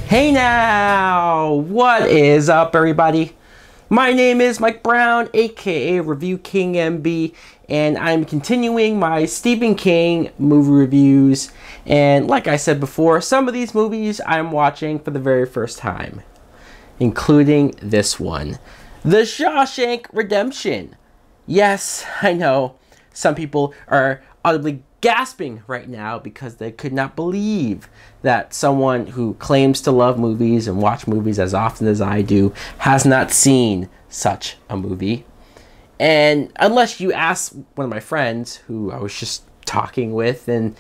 Hey now! What is up, everybody? My name is Mike Brown, aka ReviewKingMB, and I'm continuing my Stephen King movie reviews. And like I said before, some of these movies I'm watching for the very first time, including this one, The Shawshank Redemption. Yes, I know, some people are audibly gasping right now because they could not believe that someone who claims to love movies and watch movies as often as I do has not seen such a movie. And unless you ask one of my friends who I was just talking with, and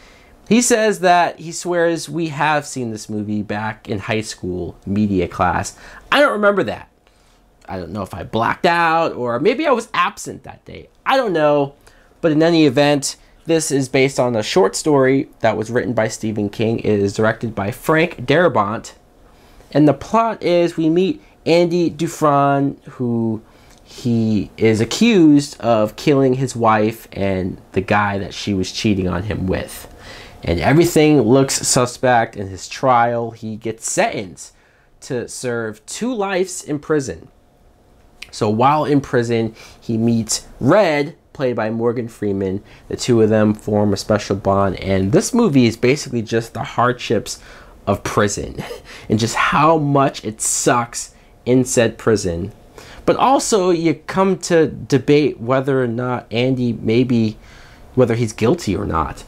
he says that he swears we have seen this movie back in high school media class. I don't remember that. I don't know if I blacked out or maybe I was absent that day. I don't know. But in any event, this is based on a short story that was written by Stephen King. It is directed by Frank Darabont. And the plot is we meet Andy Dufresne, who he is accused of killing his wife and the guy that she was cheating on him with. And everything looks suspect in his trial. He gets sentenced to serve 2 lives in prison. So while in prison, he meets Red, played by Morgan Freeman. The two of them form a special bond, and this movie is basically just the hardships of prison and just how much it sucks in said prison. But also you come to debate whether or not Andy, whether he's guilty or not.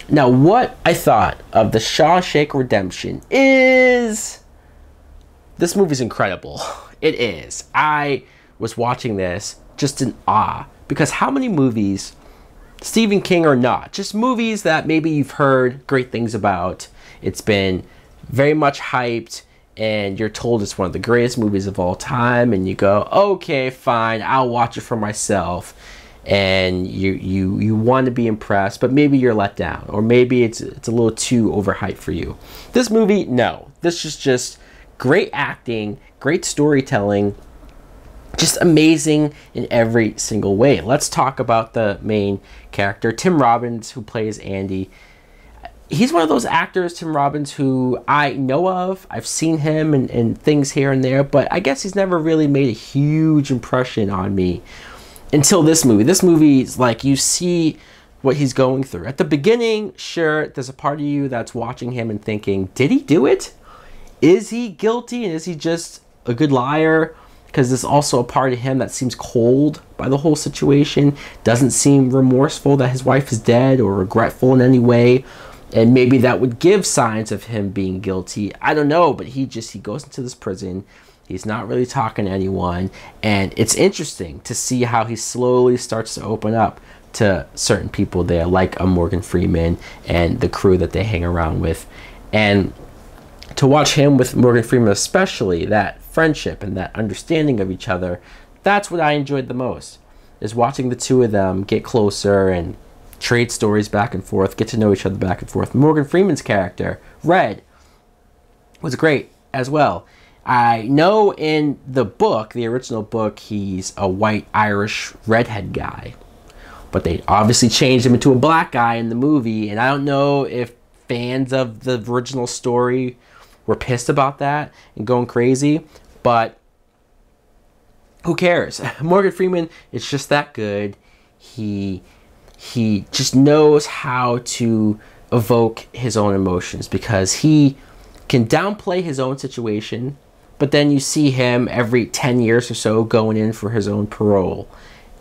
Now, what I thought of The Shawshank Redemption is this movie's incredible. It is. I was watching this just in awe. Because how many movies, Stephen King or not, just movies that maybe you've heard great things about, it's been very much hyped, and you're told it's one of the greatest movies of all time, and you go, okay, fine, I'll watch it for myself, and you want to be impressed, but maybe you're let down, or maybe it's a little too overhyped for you. This movie, no. This is just great acting, great storytelling, just amazing in every single way. Let's talk about the main character, Tim Robbins, who plays Andy. He's one of those actors, Tim Robbins, who I know of. I've seen him in things here and there, but I guess he's never really made a huge impression on me until this movie. This movie is like, you see what he's going through. At the beginning, sure, there's a part of you that's watching him and thinking, did he do it? Is he guilty? And is he just a good liar? Because there's also a part of him that seems cold by the whole situation, doesn't seem remorseful that his wife is dead or regretful in any way, and maybe that would give signs of him being guilty. I don't know, but he goes into this prison, he's not really talking to anyone, and it's interesting to see how he slowly starts to open up to certain people there, like a Morgan Freeman and the crew that they hang around with. And to watch him with Morgan Freeman especially, that friendship and that understanding of each other, that's what I enjoyed the most, is watching the two of them get closer and trade stories back and forth, get to know each other back and forth. Morgan Freeman's character, Red, was great as well. I know in the book, the original book, he's a white Irish redhead guy, but they obviously changed him into a black guy in the movie, and I don't know if fans of the original story were pissed about that and going crazy, but who cares? Morgan Freeman is just that good. He just knows how to evoke his own emotions, because he can downplay his own situation, but then you see him every 10 years or so going in for his own parole,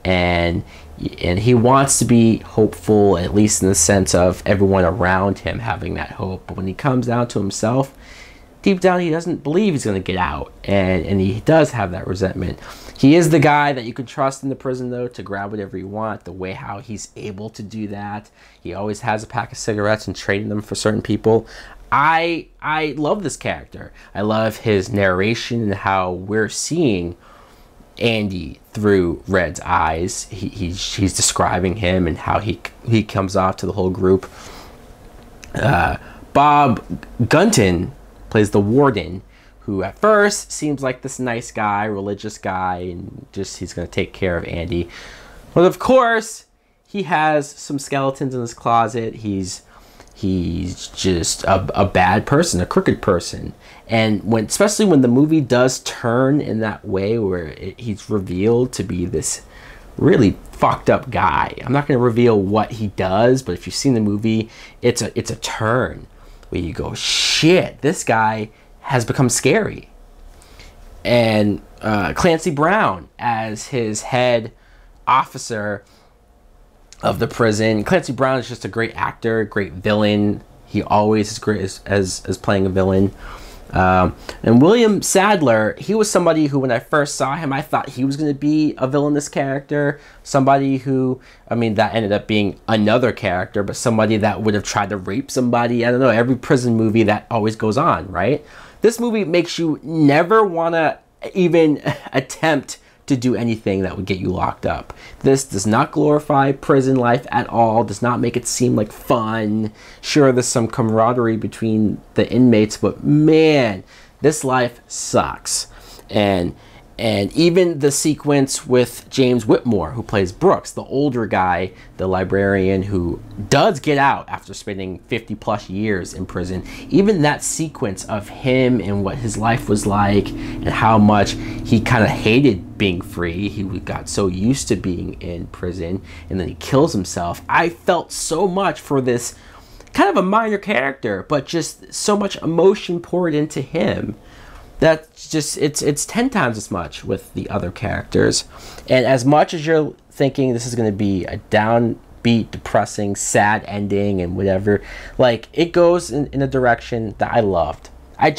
and he wants to be hopeful, at least in the sense of everyone around him having that hope. But when he comes down to himself, deep down he doesn't believe he's going to get out, and he does have that resentment. He is the guy that you can trust in the prison, though, to grab whatever you want. The way how he's able to do that, he always has a pack of cigarettes and trading them for certain people. I love this character. I love his narration and how we're seeing Andy through Red's eyes. He's describing him and how he comes off to the whole group. Bob Gunton plays the warden, who at first seems like this nice guy, religious guy, and just he's going to take care of Andy. But of course, he has some skeletons in his closet. He's He's just a bad person, a crooked person. And especially when the movie does turn in that way where he's revealed to be this really fucked up guy. I'm not going to reveal what he does, but if you've seen the movie, it's a turn where you go, shit, this guy has become scary. And Clancy Brown as his head officer of the prison. Clancy Brown is just a great actor, great villain. He always is great as playing a villain. And William Sadler, he was somebody who, when I first saw him, I thought he was going to be a villainous character. Somebody who, I mean, that ended up being another character, but somebody that would have tried to rape somebody. I don't know, every prison movie that always goes on, right? This movie makes you never want to even attempt to do anything that would get you locked up. This does not glorify prison life at all, does not make it seem like fun. Sure, there's some camaraderie between the inmates, but man, this life sucks. And even the sequence with James Whitmore, who plays Brooks, the older guy, the librarian who does get out after spending 50 plus years in prison, even that sequence of him and what his life was like and how much he kind of hated being free. He got so used to being in prison and then he kills himself. I felt so much for this kind of a minor character, but just so much emotion poured into him. That's just, it's 10 times as much with the other characters. And as much as you're thinking this is going to be a downbeat, depressing, sad ending and whatever, like, it goes in a direction that I loved. I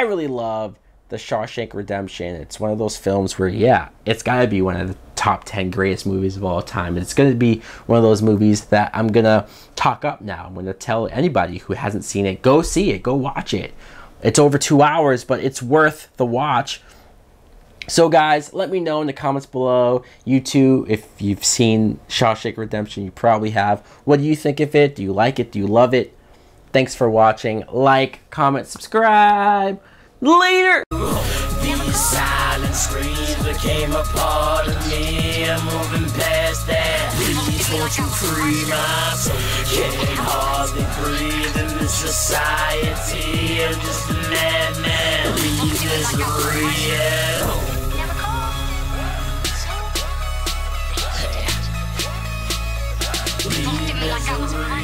really love the Shawshank Redemption. It's one of those films where, yeah, it's got to be one of the top 10 greatest movies of all time. It's going to be one of those movies that I'm going to talk up now. I'm going to tell anybody who hasn't seen it, go see it, go watch it. It's over 2 hours, but it's worth the watch. So guys, let me know in the comments below. You too, if you've seen Shawshank Redemption, you probably have. What do you think of it? Do you like it? Do you love it? Thanks for watching. Like, comment, subscribe. Later! These silent screams became a part of me. I'm moving past that. Please won't you free my soul? Can't hardly breathe in this society. I'm just a madman. Leave misery at home. Leave misery.